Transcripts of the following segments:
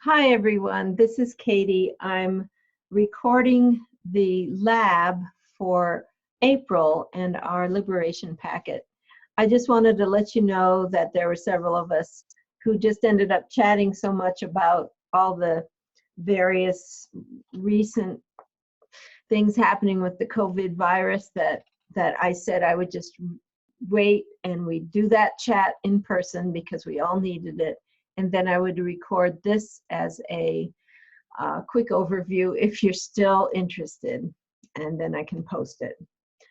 Hi everyone, this is Katie. I'm recording the lab for April and our liberation packet. I just wanted to let you know that there were several of us who just ended up chatting so much about all the various recent things happening with the COVID virus that I said I would just wait and we'd do that chat in person because we all needed it. And then I would record this as a quick overview if you're still interested, and then I can post it.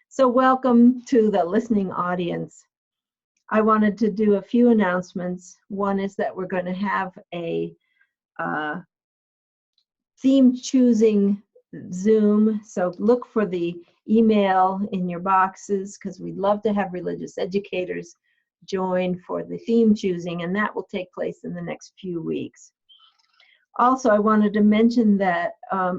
So welcome to the listening audience. I wanted to do a few announcements. One is that we're going to have a theme choosing Zoom, so look for the email in your boxes because we'd love to have religious educators join for the theme choosing, and that will take place in the next few weeks. Also, I wanted to mention that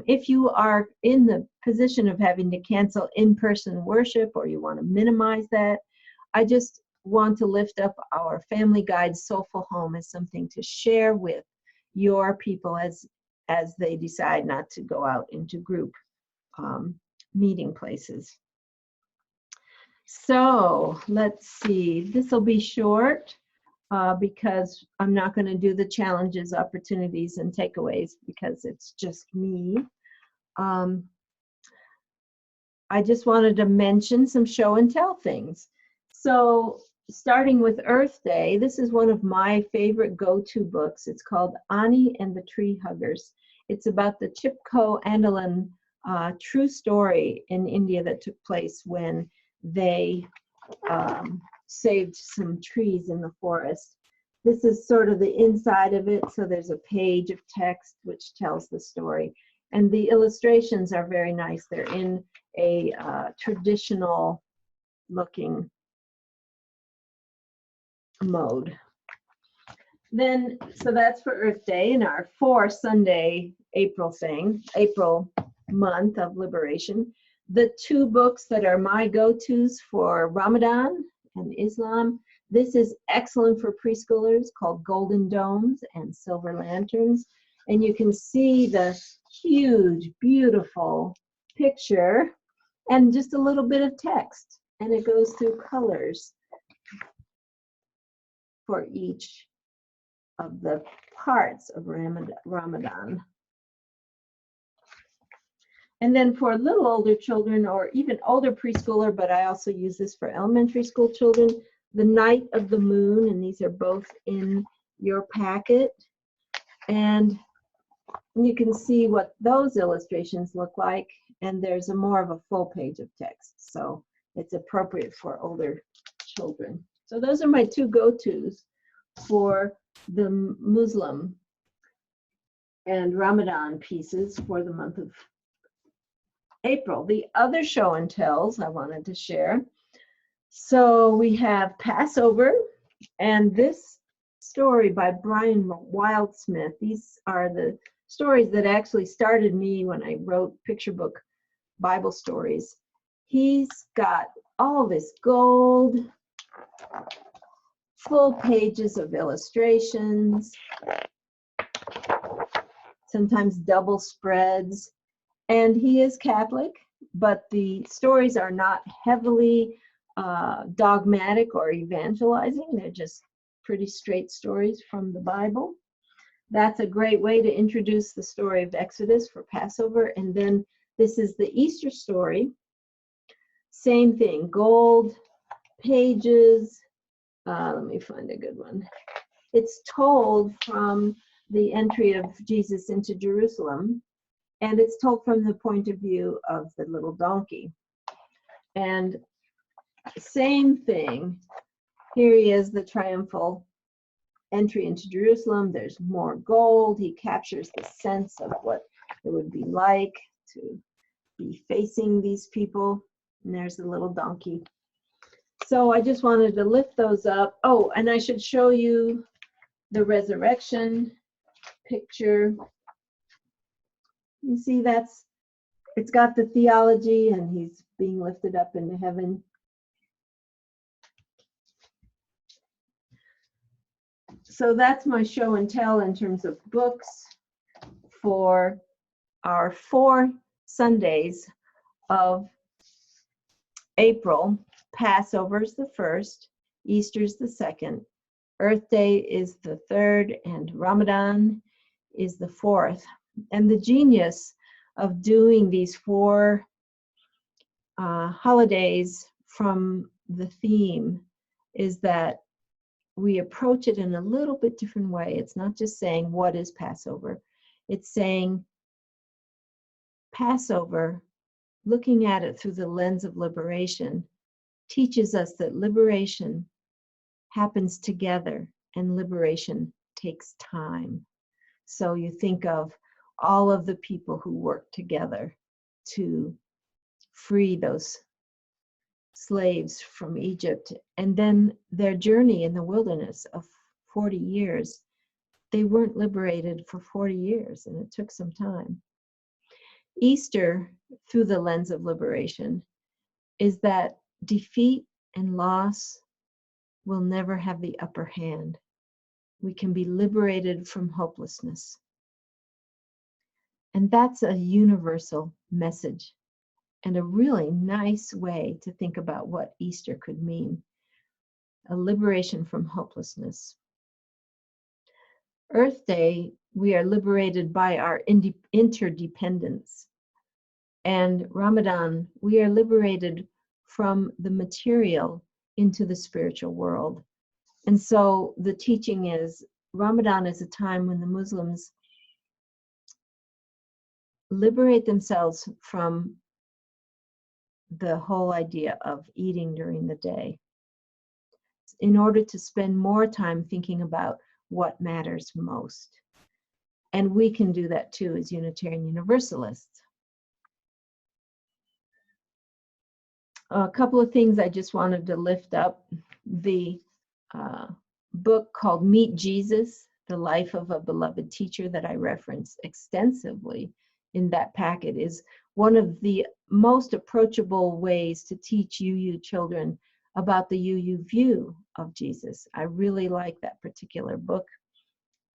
if you are in the position of having to cancel in-person worship or you want to minimize that, I just want to lift up our Family Guide Soulful Home as something to share with your people as they decide not to go out into group meeting places. So let's see, this will be short because I'm not going to do the challenges, opportunities, and takeaways because it's just me. I just wanted to mention some show and tell things. So starting with Earth Day, this is one of my favorite go-to books. It's called Ani and the Tree Huggers. It's about the Chipko Andalan true story in India that took place when they saved some trees in the forest. This is sort of the inside of it, so there's a page of text which tells the story. And the illustrations are very nice. They're in a traditional looking mode. Then, so that's for Earth Day and our 4-Sunday April thing, April month of liberation. The two books that are my go-tos for Ramadan and Islam, this is excellent for preschoolers, called Golden Domes and Silver Lanterns. And you can see the huge, beautiful picture and just a little bit of text. And it goes through colors for each of the parts of Ramadan. And then for little older children or even older preschooler, but I also use this for elementary school children, The Night of the Moon, and these are both in your packet. And you can see what those illustrations look like, and there's more of a full page of text, so it's appropriate for older children. So those are my two go-tos for the Muslim and Ramadan pieces for the month of April. The other show and tells I wanted to share. So we have Passover, and this story by Brian Wildsmith. These are the stories that actually started me when I wrote picture book Bible stories. He's got all this gold, full pages of illustrations, sometimes double spreads. And he is Catholic, but the stories are not heavily dogmatic or evangelizing. They're just pretty straight stories from the Bible. That's a great way to introduce the story of Exodus for Passover. And then this is the Easter story. Same thing, gold pages. Let me find a good one. It's told from the entry of Jesus into Jerusalem. And it's told from the point of view of the little donkey. And same thing, here he is, the triumphal entry into Jerusalem. There's more gold. He captures the sense of what it would be like to be facing these people. And there's the little donkey. So I just wanted to lift those up. Oh, and I should show you the resurrection picture. You see, it's got the theology, and he's being lifted up into heaven. So that's my show and tell in terms of books. for our 4 Sundays of April. Passover's the 1st, Easter's the 2nd, Earth Day is the 3rd, and Ramadan is the 4th. And the genius of doing these 4 holidays from the theme is that we approach it in a little bit different way. It's not just saying, what is Passover? It's saying Passover, looking at it through the lens of liberation, teaches us that liberation happens together and liberation takes time. So you think of all of the people who worked together to free those slaves from Egypt, and then their journey in the wilderness of 40 years. They weren't liberated for 40 years, and it took some time. Easter, through the lens of liberation, is that defeat and loss will never have the upper hand. We can be liberated from hopelessness. And that's a universal message and a really nice way to think about what Easter could mean. A liberation from hopelessness. Earth Day, we are liberated by our interdependence. And Ramadan, we are liberated from the material into the spiritual world. And so the teaching is, Ramadan is a time when the Muslims liberate themselves from the whole idea of eating during the day, in order to spend more time thinking about what matters most. And we can do that too as Unitarian Universalists. A couple of things I just wanted to lift up. The book called Meet Jesus, The Life of a Beloved Teacher, that I reference extensively in that packet, is one of the most approachable ways to teach UU children about the UU view of Jesus. I really like that particular book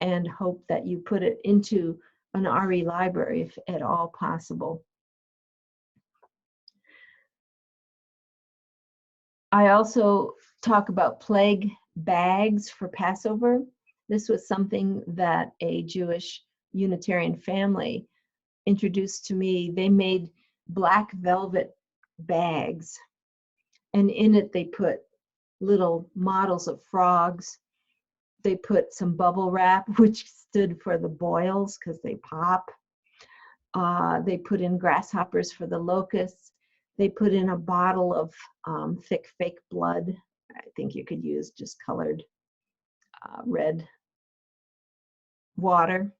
and hope that you put it into an RE library if at all possible. I also talk about plague bags for Passover. This was something that a Jewish Unitarian family introduced to me. They made black velvet bags, and in it they put little models of frogs. They put some bubble wrap, which stood for the boils because they pop. They put in grasshoppers for the locusts. They put in a bottle of thick fake blood. I think you could use just colored red water.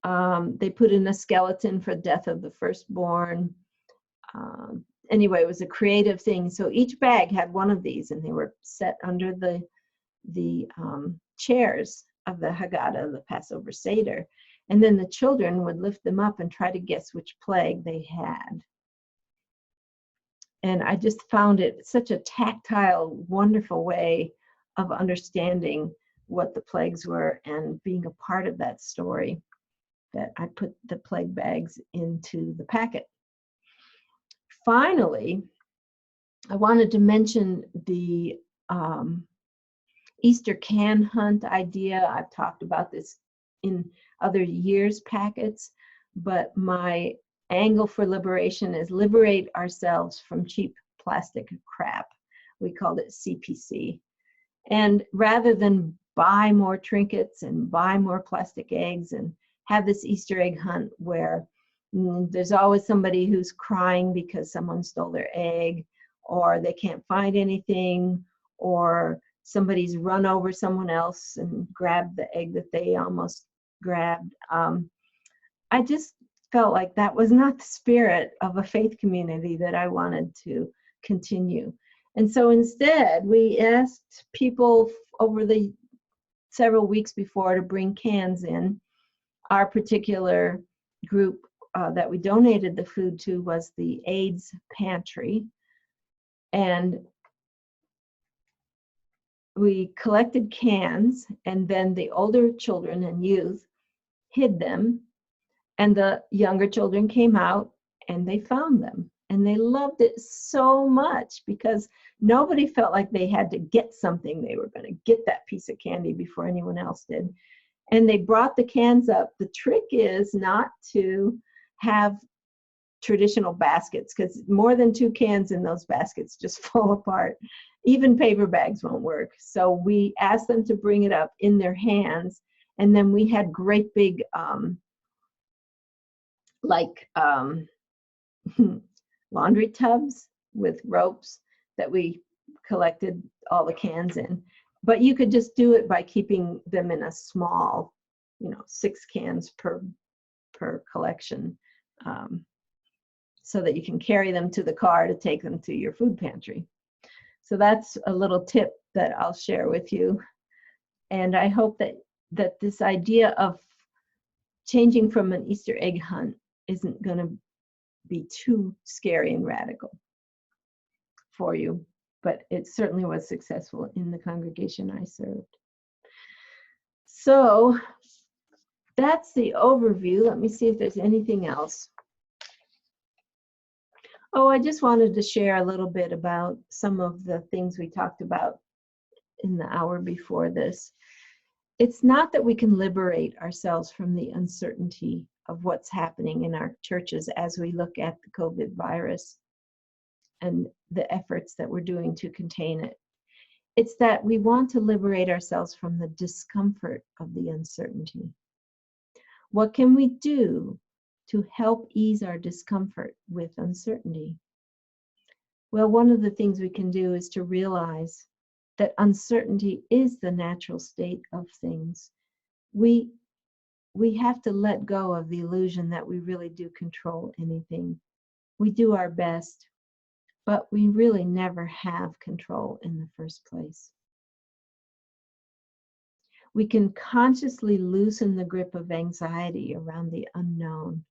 They put in a skeleton for death of the firstborn. Anyway, it was a creative thing. So each bag had one of these, and they were set under the chairs of the Haggadah, the Passover Seder. And then the children would lift them up and try to guess which plague they had. And I just found it such a tactile, wonderful way of understanding what the plagues were and being a part of that story, that I put the plague bags into the packet. Finally, I wanted to mention the Easter can hunt idea. I've talked about this in other years' packets, but my angle for liberation is liberate ourselves from cheap plastic crap. We called it CPC. And rather than buy more trinkets and buy more plastic eggs and have this Easter egg hunt where there's always somebody who's crying because someone stole their egg, or they can't find anything, or somebody's run over someone else and grabbed the egg that they almost grabbed. I just felt like that was not the spirit of a faith community that I wanted to continue. And so instead, we asked people over the several weeks before to bring cans in. Our particular group that we donated the food to was the AIDS Pantry. And we collected cans, and then the older children and youth hid them. And the younger children came out and they found them. And they loved it so much because nobody felt like they had to get something. They were going to get that piece of candy before anyone else did. And they brought the cans up. The trick is not to have traditional baskets, because more than 2 cans in those baskets just fall apart. Even paper bags won't work. So we asked them to bring it up in their hands. And then we had great big, laundry tubs with ropes that we collected all the cans in. But you could just do it by keeping them in a small, 6 cans per collection, so that you can carry them to the car to take them to your food pantry. So that's a little tip that I'll share with you. And I hope that this idea of changing from an Easter egg hunt isn't going to be too scary and radical for you, but it certainly was successful in the congregation I served. So that's the overview. Let me see if there's anything else. Oh, I just wanted to share a little bit about some of the things we talked about in the hour before this. It's not that we can liberate ourselves from the uncertainty of what's happening in our churches as we look at the COVID virus and the efforts that we're doing to contain it. It's that we want to liberate ourselves from the discomfort of the uncertainty. What can we do to help ease our discomfort with uncertainty? Well, one of the things we can do is to realize that uncertainty is the natural state of things. We have to let go of the illusion that we really do control anything. We do our best, but we really never have control in the first place. We can consciously loosen the grip of anxiety around the unknown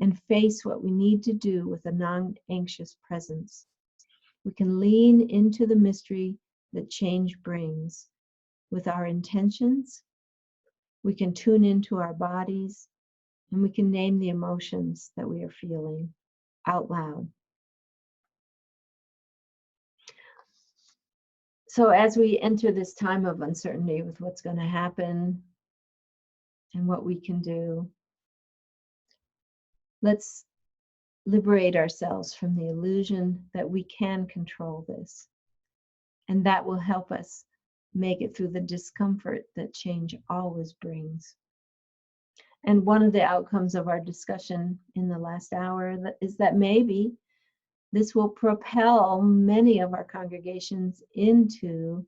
and face what we need to do with a non-anxious presence. We can lean into the mystery that change brings with our intentions. We can tune into our bodies, and we can name the emotions that we are feeling out loud. So as we enter this time of uncertainty with what's going to happen and what we can do, let's liberate ourselves from the illusion that we can control this. And that will help us make it through the discomfort that change always brings. And one of the outcomes of our discussion in the last hour is that maybe this will propel many of our congregations into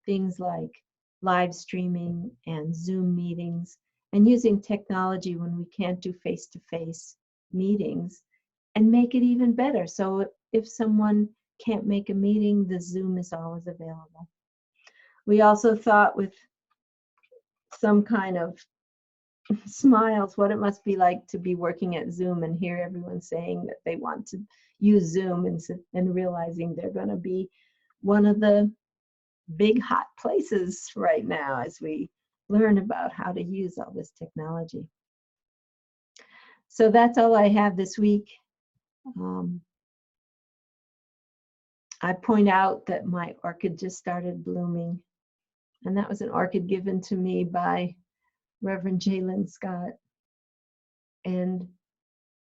things like live streaming and Zoom meetings and using technology when we can't do face-to-face meetings, and make it even better. So if someone can't make a meeting, the Zoom is always available. We also thought with some kind of smiles what it must be like to be working at Zoom and hear everyone saying that they want to use Zoom and realizing they're going to be one of the big hot places right now as we learn about how to use all this technology. So that's all I have this week. I point out that my orchid just started blooming, and that was an orchid given to me by Reverend Jalen Scott and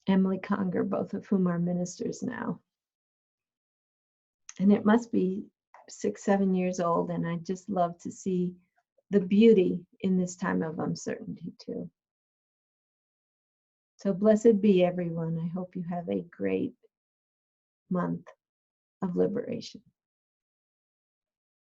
Emily Conger, both of whom are ministers now. And it must be 6-7 years old, and I just love to see the beauty in this time of uncertainty too. So blessed be everyone. I hope you have a great month of liberation.